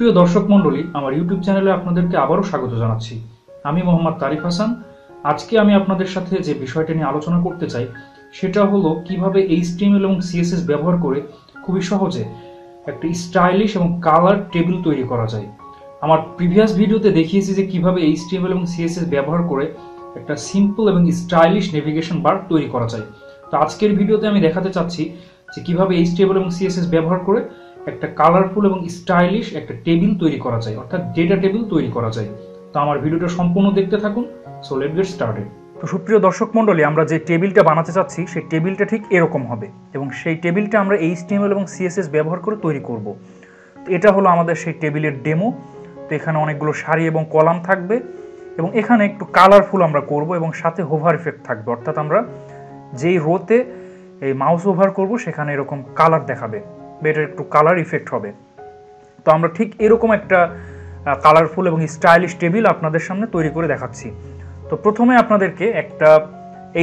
সুপ্রিয় দর্শক মণ্ডলী, আমার ইউটিউব চ্যানেলে আপনাদেরকে আবারও স্বাগত জানাচ্ছি। আমি মোহাম্মদ তারিফ হাসান। আজকে আমি আপনাদের সাথে যে বিষয়টা নিয়ে আলোচনা করতে চাই সেটা হলো কিভাবে HTML এবং CSS ব্যবহার করে খুবই সহজে একটা স্টাইলিশ এবং কালার টেবিল তৈরি করা যায়। আমার প্রিভিয়াস ভিডিওতে দেখিয়েছি যে কিভাবে HTML এবং CSS ব্যবহার করে একটা সিম্পল এবং স্টাইলিশ নেভিগেশন বার তৈরি করা যায়। তো আজকের ভিডিওতে আমি দেখাতে চাচ্ছি যে কিভাবে HTML এবং CSS ব্যবহার করে একটা কালারফুল এবং স্টাইলিশ একটা টেবিল তৈরি করা যায়, অর্থাৎ ডেটা টেবিল তৈরি করা যায়। তো আমার ভিডিওটা সম্পূর্ণ দেখতে থাকুন। So let's get started. তো সুপ্রিয় দর্শক মণ্ডলী, আমরা যে টেবিলটা বানাতে চাচ্ছি সেই টেবিলটা ঠিক এরকম হবে এবং সেই টেবিলটা আমরা HTML এবং CSS ব্যবহার করে তৈরি করব। তো এটা হলো আমাদের সেই টেবিলের ডেমো। তো এখানে অনেকগুলো সারি এবং কলাম থাকবে এবং এখানে একটু কালারফুল আমরা করব এবং সাথে হোভার ইফেক্ট থাকবে, অর্থাৎ আমরা যেই রোতে এই মাউস ওভার করব সেখানে এরকম কালার দেখাবে, এটার একটু কালার ইফেক্ট হবে। তো আমরা ঠিক এরকম একটা কালারফুল এবং স্টাইলিশ টেবিল আপনাদের সামনে তৈরি করে দেখাচ্ছি। তো প্রথমে আপনাদেরকে একটা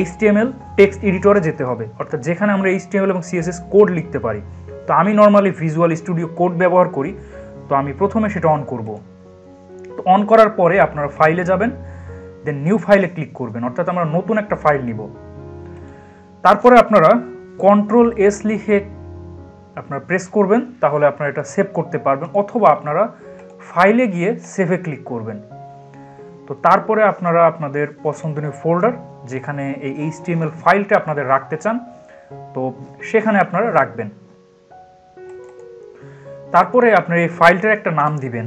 HTML টেক্সট এডিটরে যেতে হবে, অর্থাৎ যেখানে আমরা HTML এবং CSS কোড লিখতে পারি। তো আমি নর্মালি ভিজুয়াল স্টুডিও কোড ব্যবহার করি, তো আমি প্রথমে সেটা অন করব। তো অন করার পরে আপনারা ফাইলে যাবেন, দেন নিউ ফাইলে ক্লিক করবেন, অর্থাৎ আমরা নতুন একটা ফাইল নিব। তারপরে আপনারা Ctrl+S লিখে আপনারা প্রেস করবেন, তাহলে আপনারা এটা সেভ করতে পারবেন, অথবা আপনারা ফাইলে গিয়ে সেভে ক্লিক করবেন। তো তারপরে আপনারা আপনাদের পছন্দনীয় ফোল্ডার, যেখানে এই HTML ফাইলটা আপনাদের রাখতে চান, তো সেখানে আপনারা রাখবেন। তারপরে আপনারা এই ফাইলটার একটা নাম দিবেন,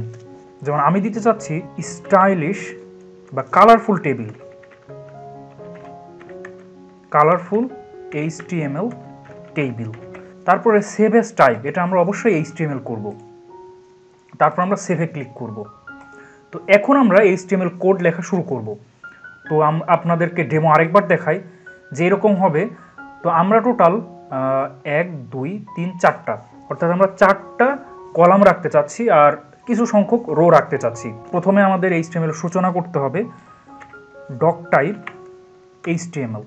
যেমন আমি দিতে চাচ্ছি স্টাইলিশ বা colourful table, colourful HTML table. তারপরে সেভ এস টাইপ, এটা আমরা অবশ্যই HTML করব। তারপর আমরা সেভে ক্লিক করব। তো এখন আমরা HTML কোড লেখা শুরু করব। তো আপনাদেরকে ডেমো আরেকবার দেখাই যে এরকম হবে। তো আমরা টোটাল 1 2 3 4টা, অর্থাৎ আমরা 4টা কলাম রাখতে চাচ্ছি আর কিছু সংখ্যক রো রাখতে চাচ্ছি। প্রথমে আমাদের HTML সূচনা করতে হবে ডক টাইপ HTML।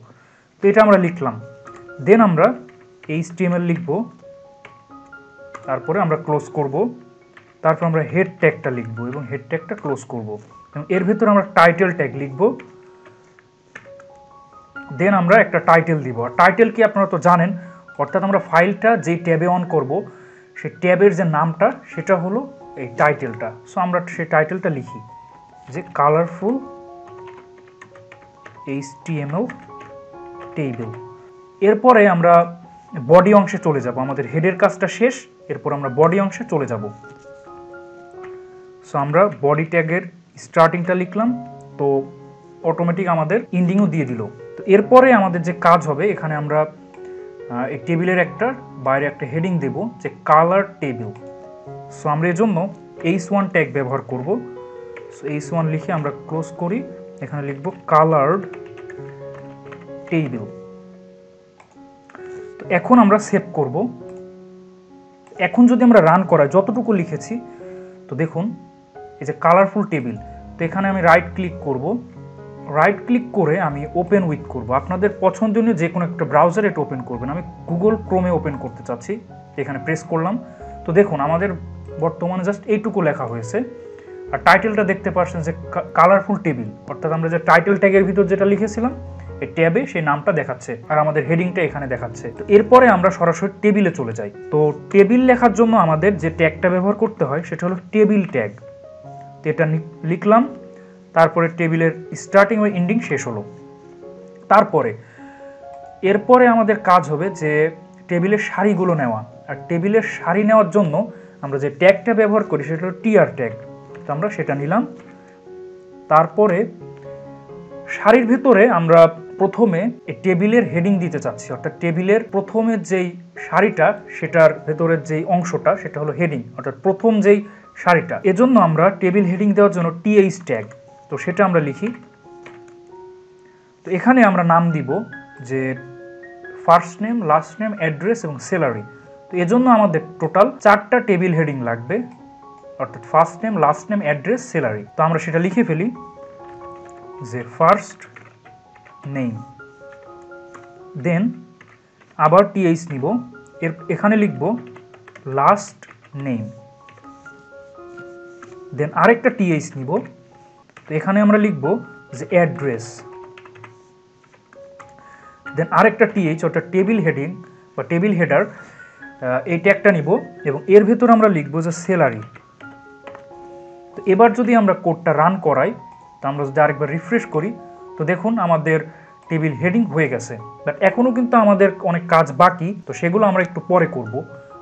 তো এটা আমরা লিখলাম, দেন আমরা HTML লিখব, তারপরে আমরা ক্লোজ করব। তারপর আমরা হেড ট্যাগটা লিখব এবং হেড ট্যাগটা ক্লোজ করব এবং এর ভিতরে আমরা টাইটেল ট্যাগ লিখব, দেন আমরা একটা টাইটেল দিব। আর টাইটেল কি আপনারা তো জানেন, অর্থাৎ আমরা ফাইলটা যেই ট্যাবে অন করব সেই ট্যাবের যে নামটা সেটা হলো এই টাইটেলটা। সো আমরা সেই টাইটেলটা লিখি যে কালারফুল HTML টেবিল। এরপরে আমরা বডি অংশে চলে যাব, আমাদের হেডের কাজটা শেষ, এরপর আমরা বডি অংশে চলে যাব। সো আমরা বডি ট্যাগের স্টার্টিংটা লিখলাম, তো অটোমেটিক আমাদের এন্ডিংও দিয়ে দিল। তো এরপরে আমাদের যে কাজ হবে, এখানে আমরা এই টেবিলের একটা বাইরে একটা হেডিং দেব যে কালার টেবিল। সো আমরা এর জন্য H1 ট্যাগ ব্যবহার করব। সো H1 লিখে আমরা ক্লোজ করি, এখানে লিখব কালার্ড টেবিল। তো এখন আমরা সেভ করব। এখন যদি আমরা রান করাই যতটুকু লিখেছি, তো দেখুন এই যে কালারফুল টেবিল। তো এখানে আমি রাইট ক্লিক করব, রাইট ক্লিক করে আমি ওপেন উইথ করব। আপনাদের পছন্দনীয় যে কোনো একটা ব্রাউজারে এটা ওপেন করবেন। আমি গুগল ক্রোমে ওপেন করতে চাচ্ছি, এখানে প্রেস করলাম। তো দেখুন আমাদের বর্তমানে জাস্ট এইটুকু লেখা হয়েছে আর টাইটেলটা দেখতে পাচ্ছেন যে কালারফুল টেবিল, অর্থাৎ আমরা যে টাইটেল ট্যাগের ভিতর যেটা লিখেছিলাম এই ট্যাবে সেই নামটা দেখাচ্ছে আর আমাদের হেডিংটা এখানে দেখাচ্ছে। তো এরপরে আমরা সরাসরি টেবিলে চলে যাই। তো টেবিল লেখার জন্য আমাদের যে ট্যাগটা ব্যবহার করতে হয় সেটা হলো টেবিল ট্যাগ। তো এটা লিখলাম, তারপরে টেবিলের স্টার্টিং ও এন্ডিং শেষ হলো। এরপরে আমাদের কাজ হবে যে টেবিলের সারিগুলো নেওয়া। আর টেবিলের সারি নেওয়ার জন্য আমরা যে ট্যাগটা ব্যবহার করি সেটা হলো টিআর ট্যাগ। তো আমরা সেটা নিলাম। তারপরে সারির ভিতরে আমরা প্রথমে এই টেবিলের হেডিং দিতে চাচ্ছি, অর্থাৎ টেবিলের প্রথমের যেই সারিটা সেটার ভেতরের যেই অংশটা সেটা হলো হেডিং, অর্থাৎ প্রথম যেই সারিটা। এজন্য আমরা টেবিল হেডিং দেওয়ার জন্য TH ট্যাগ, তো সেটা আমরা লিখি। তো এখানে আমরা নাম দিব যে first name, last name, address এবং স্যালারি। তো এজন্য আমাদের টোটাল 4টা টেবিল হেডিং লাগবে, অর্থাৎ first name, last name, address, salary. তো আমরা সেটা লিখে ফেলি যে ফার্স্ট নেম, দেন আবার TH নিব, এখানে লিখব লাস্ট নেম, দেন আরেকটা টিএইচ নিব। তো এখানে আমরা লিখব যে অ্যাড্রেস, দেন আরেকটা টিএইচ অর্থাৎ টেবিল হেডিং বা টেবিল হেডার, এই ট্যাগটা নিব এবং এর ভেতর আমরা লিখব যে স্যালারি। তো এবার যদি আমরা কোডটা রান করাই, তো আমরা যদি আরেকবার রিফ্রেশ করি, তো দেখুন আমাদের টেবিল হেডিং হয়ে গেছে। বাট এখনও কিন্তু আমাদের অনেক কাজ বাকি, তো সেগুলো আমরা একটু পরে করব,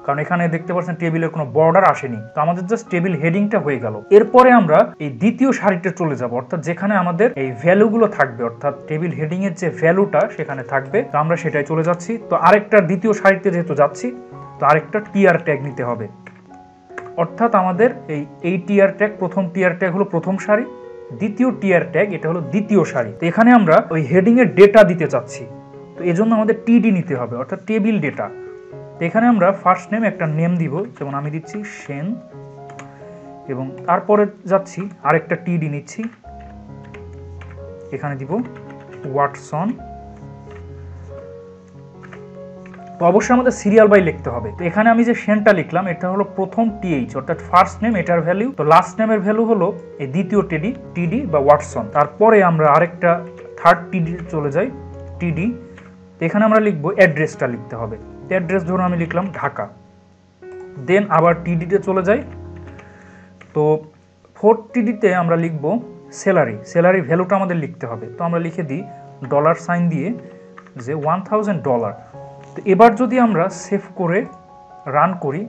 কারণ এখানে দেখতে পাচ্ছেন টেবিলের কোনো বর্ডার আসেনি। তো আমাদের জাস্ট টেবিল হেডিংটা হয়ে গেল। এরপরে আমরা এই দ্বিতীয় সারিতে চলে যাব, অর্থাৎ যেখানে আমাদের এই ভ্যালুগুলো থাকবে, অর্থাৎ টেবিল হেডিং এর যে ভ্যালুটা সেখানে থাকবে, তো আমরা সেটাই চলে যাচ্ছি। তো আরেকটা দ্বিতীয় সারিতে যেহেতু যাচ্ছি, তো আরেকটা টিআর ট্যাগ নিতে হবে, অর্থাৎ আমাদের এই টিআর ট্যাগ, প্রথম টিআর ট্যাগ হলো প্রথম সারি, দ্বিতীয় টিআর ট্যাগ এটা হলো দ্বিতীয় সারি। তো এখানে আমরা ওই হেডিং এর ডেটা দিতে চাচ্ছি, তো এজন্য আমাদের টিডি নিতে হবে, অর্থাৎ টেবিল ডেটা। তো এখানে আমরা ফার্স্ট নেম একটা নেম দিব, যেমন আমি দিচ্ছি সেন, এবং তারপরে যাচ্ছি আরেকটা টিডি নিচ্ছি, এখানে দিব ওয়াটসন। তো অবশ্যই আমাদের সিরিয়াল বাই লিখতে হবে। তো এখানে আমি যে সেনটা লিখলাম এটা হলো প্রথম টিএইচ অর্থাৎ ফার্স্ট নেম, এটার ভ্যালু। তো লাস্ট নেমের ভ্যালু হলো এই দ্বিতীয় টিডি বা ওয়াটসন। তারপরে আমরা আরেকটা থার্ড টিডি চলে যাই, টিডি। তো এখানে আমরা লিখবো অ্যাড্রেসটা লিখতে হবে। অ্যাড্রেস ধরুন আমি লিখলাম ঢাকা। দেন আবার টিডিতে চলে যাই। তো ফোর্থ টিডিতে আমরা লিখব স্যালারি। স্যালারি ভ্যালুটা আমাদের লিখতে হবে। তো আমরা লিখে দিই $সাইন দিয়ে যে $1000। তো এবার যদি আমরা সেভ করে রান করি,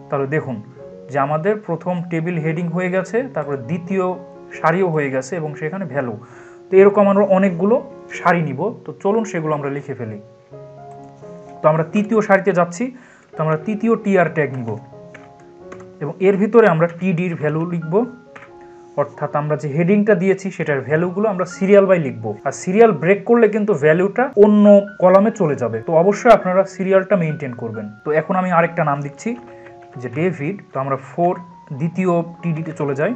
তাহলে দেখুন যে আমাদের প্রথম টেবিল হেডিং হয়ে গেছে, তারপরে দ্বিতীয় সারিও হয়ে গেছে এবং সেখানে ভ্যালু। তো এরকম আমরা অনেকগুলো সারি নিব। তো চলুন সেগুলো আমরা লিখে ফেলি। তো আমরা তৃতীয় সারিতে যাচ্ছি। তো আমরা তৃতীয় টিআর ট্যাগ নিব এবং এর ভিতরে আমরা টিডির ভ্যালু লিখব, অর্থাৎ আমরা যে হেডিংটা দিয়েছি সেটার ভ্যালুগুলো আমরা সিরিয়াল বাই লিখব। আর সিরিয়াল ব্রেক করলে কিন্তু ভ্যালুটা অন্য কলামে চলে যাবে। তো অবশ্যই আপনারা সিরিয়ালটা মেনটেন করবেন। তো এখন আমি আরেকটা নাম দিচ্ছি যে ডেভিড। তো আমরা দ্বিতীয় টিডিতে চলে যাই,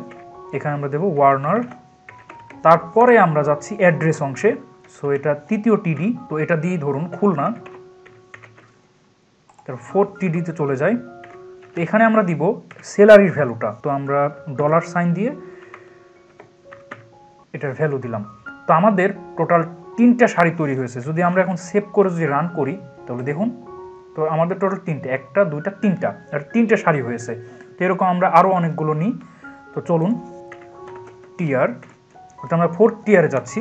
এখানে আমরা দেব ওয়ার্নার। তারপরে আমরা যাচ্ছি অ্যাড্রেস অংশে। সো এটা তৃতীয় টিডি, তো এটা দিয়ে ধরুন খুলনা। তার ফোর্থ টিডিতে চলে যাই। তো এখানে আমরা দিব স্যালারির ভ্যালুটা। তো আমরা $সাইন দিয়ে এটার ভ্যালু দিলাম। তো আমাদের টোটাল 3টা সারি তৈরি হয়েছে। যদি আমরা এখন সেভ করে যদি রান করি, তাহলে দেখুন তো আমাদের টোটাল 3টে, 1টা 2টা 3টা, আর 3টে সারি হয়েছে। তো এরকম আমরা আরও অনেকগুলো নিই। তো চলুন টিআর, অর্থাৎ আমরা ফোর্থ টিআরে যাচ্ছি,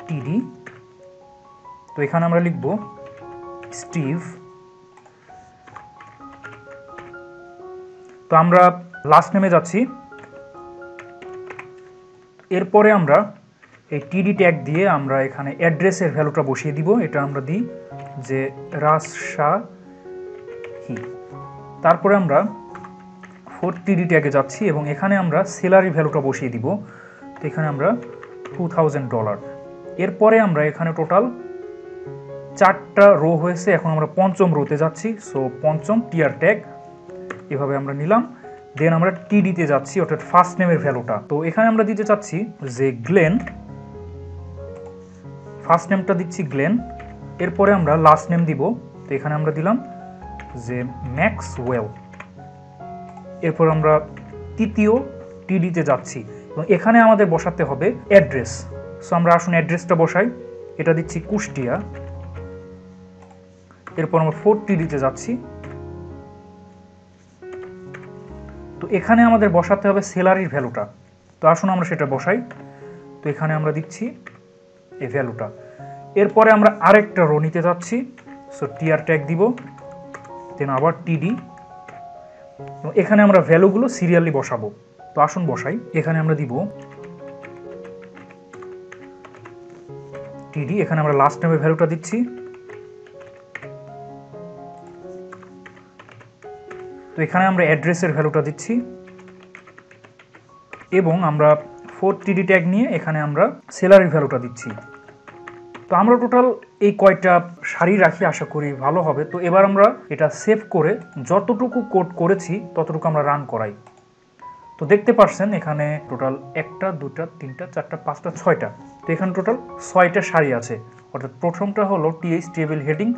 টিডি। তো এখানে আমরা লিখব স্টিভ। তো আমরা লাস্ট নেমে যাচ্ছি। এরপরে আমরা এই টিডি ট্যাগ দিয়ে আমরা এখানে অ্যাড্রেসের ভ্যালুটা বসিয়ে দিব। এটা আমরা দিই যে রাজশাহী। তারপরে আমরা ফোর্থ টিডি ট্যাগে যাচ্ছি এবং এখানে আমরা স্যালারি ভ্যালুটা বসিয়ে দিব। তো এখানে আমরা $2000। এরপরে আমরা এখানে টোটাল 4টা রো হয়েছে। এখন আমরা পঞ্চম রোতে যাচ্ছি। সো পঞ্চম টিআর ট্যাগ এভাবে আমরা নিলাম। দেন আমরা টিডিতে যাচ্ছি, অর্থাৎ ফার্স্ট নেমের ভ্যালুটা। তো এখানে আমরা দিতে চাচ্ছি যে গ্লেন, ফার্স্ট নেমটা দিচ্ছি গ্লেন। এরপরে আমরা লাস্ট নেম দিব। তো এখানে আমরা দিলাম যে ম্যাক্সওয়েল। এরপর আমরা তৃতীয় টিডিতে যাচ্ছি এবং এখানে আমাদের বসাতে হবে অ্যাড্রেস। সো আমরা আসুন অ্যাড্রেসটা বসাই। এটা দিচ্ছি কুষ্টিয়া। এরপর আমরা ফোর্থ টিডিতে যাচ্ছি। তো এখানে আমাদের বসাতে হবে স্যালারির ভ্যালুটা। তো আসুন আমরা সেটা বসাই। তো এখানে আমরা দিচ্ছি এই ভ্যালুটা। এরপরে আমরা আরেকটা রো নিতে যাচ্ছি। সো টিআর ট্যাগ দিব, দেন আবার টিডি, এবং এখানে আমরা ভ্যালুগুলো সিরিয়ালি বসাবো। তো আসুন বসাই। এখানে আমরা দিব টিডি, এখানে আমরা লাস্ট নেমের ভ্যালুটা দিচ্ছি। তো এখানে আমরা অ্যাড্রেসের ভ্যালুটা দিচ্ছি এবং আমরা ফোর্থ টিডি ট্যাগ নিয়ে এখানে আমরা স্যালারির ভ্যালুটা দিচ্ছি। তো আমরা টোটাল এই কয়টা সারি রাখি, আশা করি ভালো হবে। তো এবার আমরা এটা সেভ করে যতটুকু কোড করেছি ততটুকু আমরা রান করাই। তো দেখতে পাচ্ছেন এখানে টোটাল 1টা 2টা 3টা 4টা 5টা 6টা। তো এখানে টোটাল 6টা সারি আছে, অর্থাৎ প্রথমটা হলো টিএইচ টেবিল হেডিং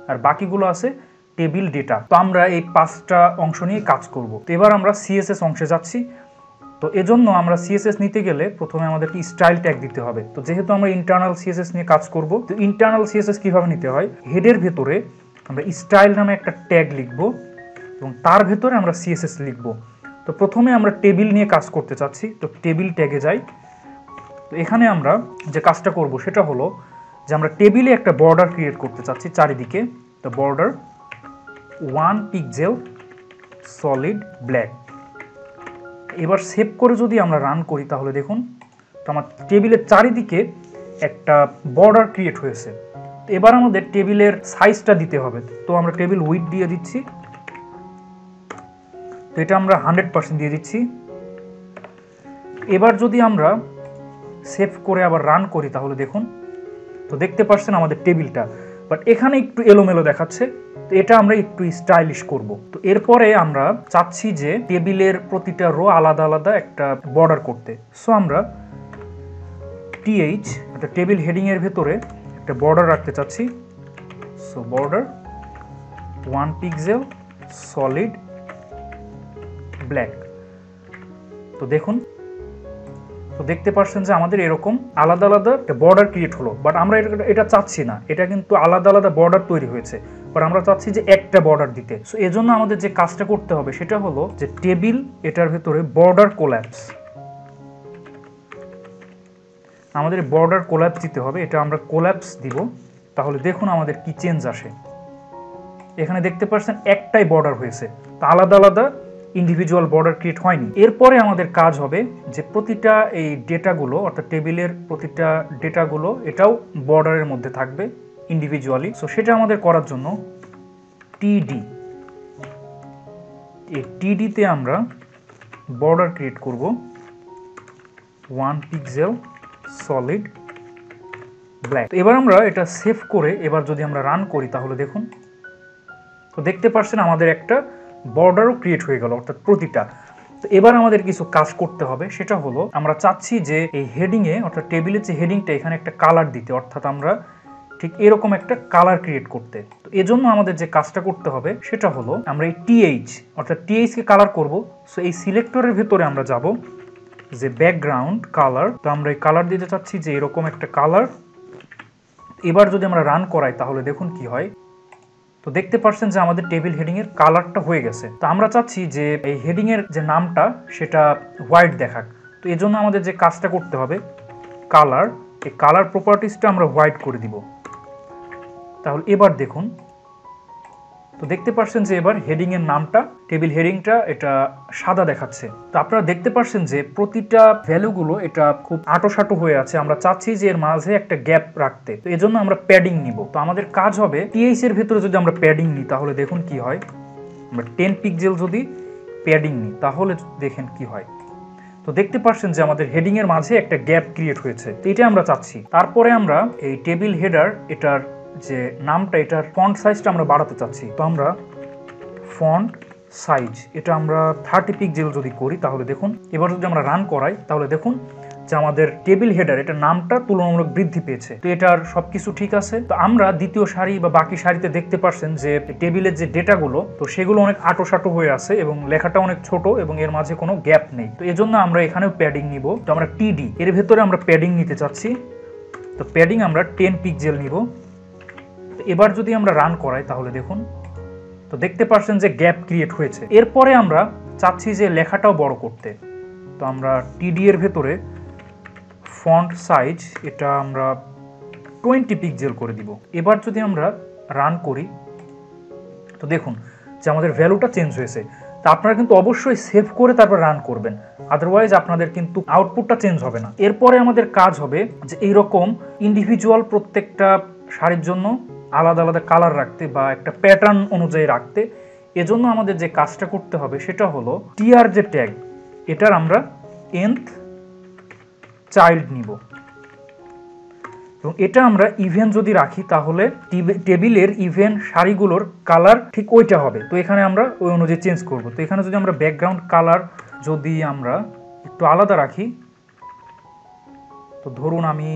আর বাকিগুলো আছে টেবিল ডেটা। তো আমরা এই 5টা অংশ নিয়ে কাজ করব। তো এবার আমরা সিএসএস অংশে যাচ্ছি। তো এজন্য আমরা সিএসএস নিতে গেলে প্রথমে আমাদেরকে স্টাইল ট্যাগ দিতে হবে। তো যেহেতু আমরা ইন্টারনাল সিএসএস নিয়ে কাজ করব, তো ইন্টারনাল সিএসএস কিভাবে নিতে হয়, হেডের ভেতরে আমরা স্টাইল নামে একটা ট্যাগ লিখব এবং তার ভেতরে আমরা সিএসএস লিখব। তো প্রথমে আমরা টেবিল নিয়ে কাজ করতে চাচ্ছি, তো টেবিল ট্যাগে যাই। তো এখানে আমরা যে কাজটা করব সেটা হলো যে আমরা টেবিলে একটা বর্ডার ক্রিয়েট করতে চাচ্ছি চারিদিকে। তো বর্ডার 1 পিক্সেল সলিড ব্ল্যাক। এবার সেভ করে যদি আমরা রান করি তাহলে দেখুন তো আমার টেবিলের চারিদিকে একটা বর্ডার ক্রিয়েট হয়েছে। তো এবার আমাদের টেবিলের সাইজটা দিতে হবে। তো আমরা টেবিল উইডথ দিয়ে দিচ্ছি, তো এটা আমরা 100% দিয়ে দিচ্ছি। এবার যদি আমরা সেভ করে আবার রান করি তাহলে দেখুন তো দেখতে পাচ্ছেন আমাদের টেবিলটা, বাট এখানে একটু এলোমেলো দেখাচ্ছে। তো এটা আমরা একটু স্টাইলিশ করব। তো এরপরে আমরা চাচ্ছি যে টেবিলের প্রতিটা রো আলাদা আলাদা একটা বর্ডার করতে। সো আমরা টিএইচ একটা টেবিল হেডিং এর ভেতরে একটা বর্ডার রাখতে চাচ্ছি। So border 1 pixel solid black. তো দেখুন তো দেখতে পাচ্ছেন যে আমাদের এরকম আলাদা আলাদা একটা বর্ডার ক্রিয়েট হলো, বাট আমরা এটা চাচ্ছি না। এটা কিন্তু আলাদা আলাদা বর্ডার তৈরি হয়েছে, বাট আমরা চাচ্ছি যে একটা বর্ডার দিতে। সো এজন্য আমাদের যে কাজটা করতে হবে সেটা হলো যে টেবিল এটার ভেতরে বর্ডার কোল্যাপস, আমাদের বর্ডার কোল্যাপস দিতে হবে। এটা আমরা কোল্যাপস দিব, তাহলে দেখুন আমাদের কি চেঞ্জ আসে। এখানে দেখতে পাচ্ছেন একটাই বর্ডার হয়েছে, তো আলাদা আলাদা ইন্ডিভিজুয়াল বর্ডার ক্রিয়েট হয়নি। এরপরে আমাদের কাজ হবে যে প্রতিটা এই ডেটাগুলো অর্থাৎ টেবিলের প্রতিটা ডেটাগুলো এটাও বর্ডারের মধ্যে থাকবে ইন্ডিভিজুয়ালি। সো সেটা আমাদের করার জন্য টিডি, এই টিডিতে আমরা বর্ডার ক্রিয়েট করব 1 পিক্সেল সলিড ব্ল্যাক। এবার আমরা এটা সেভ করে এবার যদি আমরা রান করি তাহলে দেখুন তো দেখতে পাচ্ছেন আমাদের একটা বর্ডারও ক্রিয়েট হয়ে গেল অর্থাৎ প্রতিটা। তো এবার আমাদের কিছু কাজ করতে হবে, সেটা হলো আমরা চাচ্ছি যে এই হেডিংয়ে অর্থাৎ টেবিলের যে হেডিংটা এখানে একটা কালার দিতে, অর্থাৎ আমরা ঠিক এরকম একটা কালার ক্রিয়েট করতে। তো এজন্য আমাদের যে কাজটা করতে হবে সেটা হলো আমরা এই টিএইচ অর্থাৎ টিএইচকে কালার করব। সো এই সিলেক্টরের ভেতরে আমরা যাব যে ব্যাকগ্রাউন্ড কালার, তো আমরা এই কালার দিতে চাচ্ছি যে এরকম একটা কালার। এবার যদি আমরা রান করাই তাহলে দেখুন কি হয়। তো দেখতে পাচ্ছেন যে আমাদের টেবিল হেডিং এর কালারটা হয়ে গেছে। তো আমরা চাচ্ছি যে এই হেডিং এর যে নামটা সেটা হোয়াইট দেখাক। তো এজন্য আমাদের যে কাজটা করতে হবে কালার, এই কালার প্রপার্টিসটা আমরা হোয়াইট করে দিব। তাহলে এবার দেখুন তো দেখতে পাচ্ছেন যে এবার হেডিং এর নামটা টেবিল হেডিংটা এটা সাদা দেখাচ্ছে। তো আপনারা দেখতে পাচ্ছেন যে প্রতিটা ভ্যালুগুলো এটা খুব আঁটোসাঁটো হয়ে আছে। আমরা চাচ্ছি যে এর মাঝে একটা গ্যাপ রাখতে, তো এজন্য আমরা প্যাডিং নিব। তো আমাদের কাজ হবে টিএইচ এর ভিতরে যদি আমরা প্যাডিং নিই তাহলে দেখুন কি হয়। আমরা 10 পিক্সেল যদি প্যাডিং নিই তাহলে দেখেন কি হয়। তো দেখতে পাচ্ছেন যে আমাদের হেডিং এর মাঝে একটা গ্যাপ ক্রিয়েট হয়েছে, তো এটা আমরা চাচ্ছি। তারপরে আমরা এই টেবিল হেডার এটার যে নামটা এটার ফন্ট সাইজটা আমরা বাড়াতে চাচ্ছি। তো আমরা ফন্ট সাইজ এটা আমরা 30 পিক্সেল যদি করি তাহলে দেখুন এবার যদি আমরা রান করাই তাহলে দেখুন যে আমাদের টেবিল হেডার এটা নামটা তুলনামূলক বৃদ্ধি পেয়েছে। তো এটার সবকিছু ঠিক আছে। তো আমরা দ্বিতীয় সারি বা বাকি সারিতে দেখতে পাচ্ছেন যে টেবিলের যে ডেটাগুলো তো সেগুলো অনেক আঁটোসাঁটো হয়ে আছে এবং লেখাটা অনেক ছোট এবং এর মাঝে কোনো গ্যাপ নেই। তো এজন্য আমরা এখানেও প্যাডিং নিব। তো আমরা টিডি এর ভেতরে আমরা প্যাডিং নিতে চাচ্ছি। তো প্যাডিং আমরা 10 পিক্সেল নিব। এবার যদি আমরা রান করাই তাহলে দেখুন তো দেখতে পাচ্ছেন যে গ্যাপ ক্রিয়েট হয়েছে। এরপরে আমরা চাচ্ছি যে লেখাটাও বড় করতে। তো আমরা টিডি এর ভেতরে ফন্ট সাইজ এটা আমরা 20 পিক্সেল করে দিব। এবার যদি আমরা রান করি তো দেখুন যে আমাদের ভ্যালুটা চেঞ্জ হয়েছে। তা আপনারা কিন্তু অবশ্যই সেভ করে তারপর রান করবেন, আদারওয়াইজ আপনাদের কিন্তু আউটপুটটা চেঞ্জ হবে না। এরপরে আমাদের কাজ হবে যে এইরকম ইন্ডিভিজুয়াল প্রত্যেকটা সারির জন্য আলাদা আলাদা কালার রাখতে বা একটা প্যাটার্ন অনুযায়ী রাখতে। এজন্য আমাদের যে কাজটা করতে হবে সেটা হলো টিআর যে ট্যাগ এটার আমরা nth চাইল্ড নিব এবং এটা আমরা ইভেন যদি রাখি তাহলে টেবিলের ইভেন সারিগুলোর কালার ঠিক ওইটা হবে। তো এখানে আমরা ওই অনুযায়ী চেঞ্জ করব। তো এখানে যদি আমরা ব্যাকগ্রাউন্ড কালার যদি আমরা একটু আলাদা রাখি, তো ধরুন আমি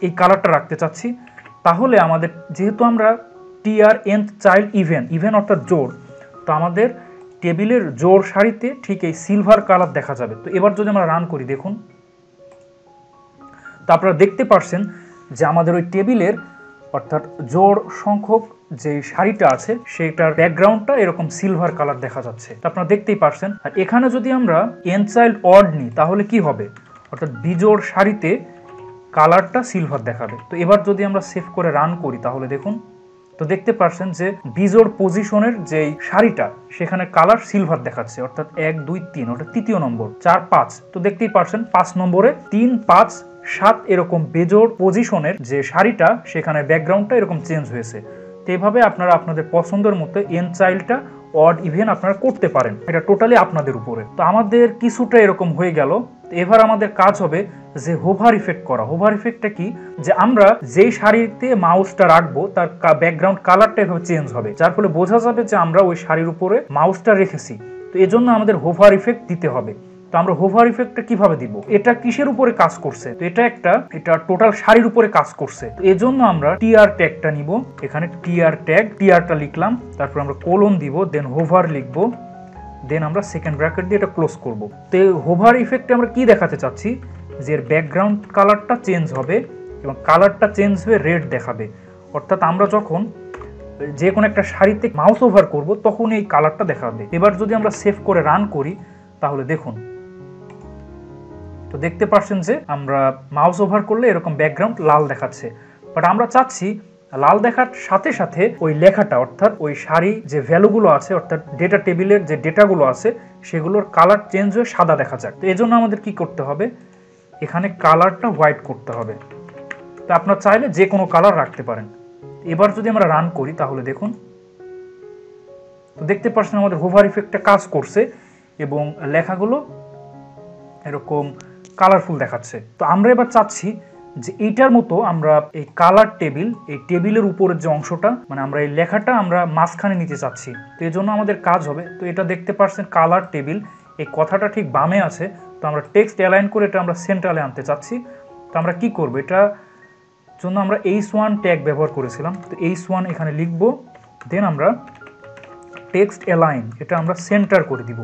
এই কালারটা রাখতে চাচ্ছি, তাহলে আমাদের যেহেতু আমরা টিআর nth চাইল্ড ইভেন অর্থাৎ জোড়, তো আমাদের টেবিলের জোড় সারিতে ঠিক এই সিলভার কালার দেখা যাবে। তো এবার যদি আমরা রান করি, দেখুন, তো আপনারা দেখতে পাচ্ছেন যে আমাদের ওই টেবিলের অর্থাৎ জোড় সংখ্যক যে সারিটা আছে সেটার ব্যাকগ্রাউন্ডটা এরকম সিলভার কালার দেখা যাচ্ছে। তো আপনারা দেখতেই পাচ্ছেন। আর এখানে যদি আমরা এন চাইল্ড অড নিই তাহলে কি হবে, অর্থাৎ বিজোড় সারিতে কালারটা সিলভার দেখাবে। তো এবার যদি আমরা সেভ করে রান করি তাহলে দেখুন, তো দেখতে পাচ্ছেন যে বিজোড় পজিশনের যে সারিটা সেখানে কালার সিলভার দেখাচ্ছে, অর্থাৎ 1 2 3 ওটা তৃতীয় নম্বর, 4 5। তো দেখতেই পাচ্ছেন 5 নম্বরে 3 5 7 এরকম বেজোড় পজিশনের যে সারিটা সেখানে ব্যাকগ্রাউন্ডটা এরকম চেঞ্জ হয়েছে। তো এইভাবে আপনারা আপনাদের পছন্দের মতো এন চাইল্ডটা অড ইভেন আপনারা করতে পারেন, এটা টোটালি আপনাদের উপরে। তো আমাদের কিছুটা এরকম হয়ে গেল। এবার আমাদের কাজ হবে যে হোভার ইফেক্ট করা। হোভার ইফেক্টটা কি, যে আমরা যেই শাড়িতে মাউসটা রাখবো তার ব্যাকগ্রাউন্ড কালারটা এভাবে চেঞ্জ হবে, যার ফলে বোঝা যাবে যে আমরা ওই শাড়ির উপরে মাউসটা রেখেছি। তো এজন্য আমাদের হোভার ইফেক্ট দিতে হবে। তো আমরা হোভার ইফেক্টটা কিভাবে দিব, এটা কিসের উপরে কাজ করছে, তো এটা টোটাল শাড়ির উপরে কাজ করছে। তো এজন্য আমরা টিআর ট্যাগটা নিব, এখানে টিআর ট্যাগ, টিআরটা লিখলাম, তারপর আমরা কোলন দিব, দেন হোভার লিখবো, দেন আমরা সেকেন্ড ব্র্যাকেট দিয়ে এটা ক্লোজ করব। তো হোভার ইফেক্টে আমরা কি দেখাতে চাচ্ছি, যে এর ব্যাকগ্রাউন্ড কালারটা চেঞ্জ হবে এবং কালারটা চেঞ্জ হয়ে রেড দেখাবে। অর্থাৎ আমরা যখন যে কোনো একটা শাড়িতে মাউস ওভার করব তখন এই কালারটা দেখাবে। এবার যদি আমরা সেভ করে রান করি তাহলে দেখুন, তো দেখতে পাচ্ছেন যে আমরা মাউস ওভার করলে এরকম ব্যাকগ্রাউন্ড লাল দেখাচ্ছে। বাট আমরা চাচ্ছি লাল দেখার সাথে সাথে ওই লেখাটা, অর্থাৎ ওই শাড়ি যে ভ্যালুগুলো আছে, অর্থাৎ ডেটা টেবিলের যে ডেটাগুলো আছে সেগুলোর কালার চেঞ্জ হয়ে সাদা দেখা যাক। তো এই জন্য আমাদের কি করতে হবে, এখানে কালারটা হোয়াইট করতে হবে। তো আপনারা চাইলে যে কোনো কালার রাখতে পারেন। এবার যদি আমরা রান করি তাহলে দেখুন, তো দেখতে পাচ্ছেন আমাদের হোভার ইফেক্টটা কাজ করছে এবং লেখাগুলো এরকম কালারফুল দেখাচ্ছে। তো আমরা এবার চাচ্ছি যে এইটার মতো আমরা এই কালার টেবিল, এই টেবিলের উপরের যে অংশটা, মানে আমরা এই লেখাটা আমরা মাঝখানে নিতে চাচ্ছি। তো এই জন্য আমাদের কাজ হবে, তো এটা দেখতে পাচ্ছেন কালার টেবিল, এই কথাটা ঠিক বামে আছে। তো আমরা টেক্সট অ্যালাইন করে এটা আমরা সেন্ট্রালে আনতে চাচ্ছি। তো আমরা কি করব, এটার জন্য আমরা H1 ট্যাগ ব্যবহার করেছিলাম। তো H1 এখানে লিখব, দেন আমরা টেক্সট অ্যালাইন, এটা আমরা সেন্টার করে দিব।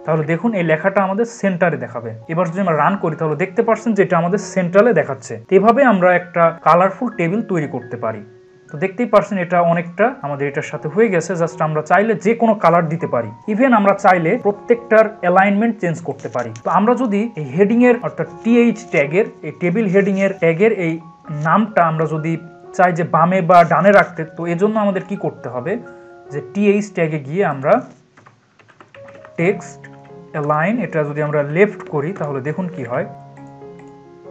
তাহলে দেখুন এই লেখাটা আমাদের সেন্টারে দেখাবে। এবার যদি আমরা রান করি তাহলে দেখতে পাচ্ছেন যে এটা আমাদের সেন্ট্রালে দেখাচ্ছে। এভাবে আমরা একটা কালারফুল টেবিল তৈরি করতে পারি। তো দেখতেই পাচ্ছেন এটা অনেকটা আমাদের এটার সাথে হয়ে গেছে। জাস্ট আমরা চাইলে যে কোনো কালার দিতে পারি, ইভেন আমরা চাইলে প্রত্যেকটার অ্যালাইনমেন্ট চেঞ্জ করতে পারি। তো আমরা যদি এই হেডিং এর অর্থাৎ TH ট্যাগের, এই টেবিল হেডিং এর ট্যাগের এই নামটা আমরা যদি চাই যে বামে বা ডানে রাখতে, তো এজন্য আমাদের কি করতে হবে, যে TH ট্যাগে গিয়ে আমরা টেক্সট অ্যালাইন, এটা যদি আমরা লেফট করি তাহলে দেখুন কি হয়।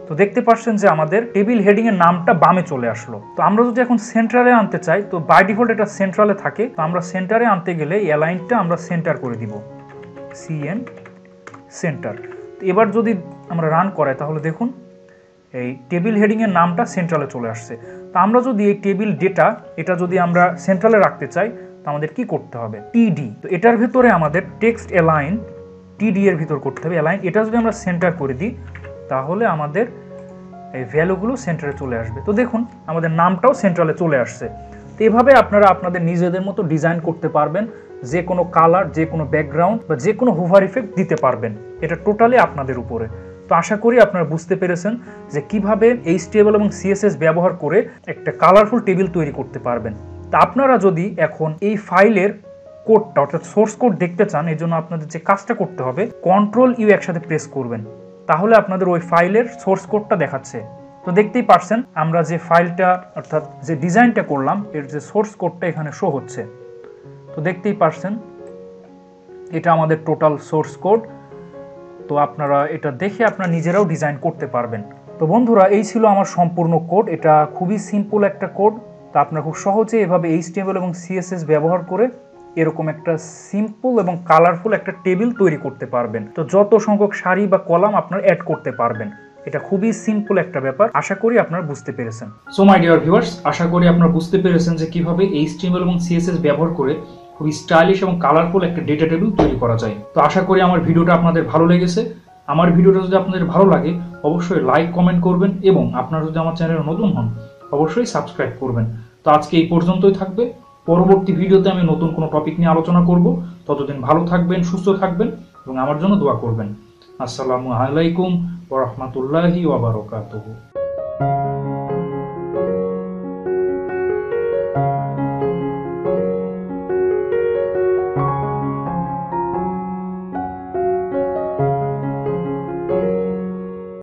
তো দেখতে পাচ্ছেন যে আমাদের টেবিল হেডিং এর নামটা বামে চলে আসলো। তো আমরা যদি এখন সেন্টারে আনতে চাই, তো বাই ডিফল্ট এটা সেন্ট্রালে থাকে। তো আমরা সেন্টারে আনতে গেলে এই অ্যালাইনটা আমরা সেন্টার করে দিব, CN সেন্টার। তো এবার যদি আমরা রান করাই তাহলে দেখুন এই টেবিল হেডিং এর নামটা সেন্ট্রালে চলে আসছে। তো আমরা যদি এই টেবিল ডেটা, এটা যদি আমরা সেন্ট্রালে রাখতে চাই তো আমাদের কি করতে হবে, TD। তো এটার ভিতরে আমাদের টেক্সট অ্যালাইন TD এর ভিতর করতে হবে অ্যালাইন। এটা যদি আমরা সেন্টার করে দিই তাহলে আমাদের এই ভ্যালুগুলো সেন্টারে চলে আসবে। তো দেখুন আমাদের নামটাও সেন্ট্রালে চলে আসছে। তো এভাবে আপনারা আপনাদের নিজেদের মতো ডিজাইন করতে পারবেন, যে কোনো কালার, যে কোনো ব্যাকগ্রাউন্ড বা যে কোনো হোভার ইফেক্ট দিতে পারবেন। এটা টোটালি আপনাদের উপরে। তো আশা করি আপনারা বুঝতে পেরেছেন যে কিভাবে HTML এবং CSS ব্যবহার করে একটা কালারফুল টেবিল তৈরি করতে পারবেন। তা আপনারা যদি এখন এই ফাইলের কোডটা অর্থাৎ সোর্স কোড দেখতে চান, এই জন্য আপনাদের যে কাজটা করতে হবে, Ctrl+U একসাথে প্রেস করবেন, তাহলে আপনাদের ওই ফাইলের সোর্স কোডটা দেখাচ্ছে। তো দেখতেই পাচ্ছেন আমরা যে ফাইলটা অর্থাৎ যে ডিজাইনটা করলাম এর যে সোর্স কোডটা এখানে শো হচ্ছে। তো দেখতেই পাচ্ছেন এটা আমাদের টোটাল সোর্স কোড। তো আপনারা এটা দেখে আপনারা নিজেরাও ডিজাইন করতে পারবেন। তো বন্ধুরা এই ছিল আমার সম্পূর্ণ কোড। এটা খুবই সিম্পল একটা কোড। তো আপনারা খুব সহজে এভাবে HTML এবং CSS ব্যবহার করে এরকম একটা সিম্পল এবং কালারফুল একটা টেবিল তৈরি করতে পারবেন। তো যত সংখ্যক সারি বা কলাম আপনারা অ্যাড করতে পারবেন। এটা খুবই সিম্পল একটা ব্যাপার। আশা করি আপনারা বুঝতে পেরেছেন। সো মাই ডিয়ার ভিউয়ার্স, আশা করি আপনারা বুঝতে পেরেছেন যে কিভাবে HTML এবং CSS ব্যবহার করে খুবই স্টাইলিশ এবং কালারফুল একটা ডেটা টেবিল তৈরি করা যায়। তো আশা করি আমার ভিডিওটা আপনাদের ভালো লেগেছে। আমার ভিডিওটা যদি আপনাদের ভালো লাগে অবশ্যই লাইক কমেন্ট করবেন এবং আপনারা যদি আমার চ্যানেলে নতুন হন অবশ্যই সাবস্ক্রাইব করবেন। তো আজকে এই পর্যন্তই থাকবে। পরবর্তী ভিডিওতে আমি নতুন কোনো টপিক নিয়ে আলোচনা করব। ততদিন ভালো থাকবেন, সুস্থ থাকবেন এবং আমার জন্য দোয়া করবেন। আসসালামু আলাইকুম ওয়া রাহমাতুল্লাহি ওয়া বারাকাতুহু।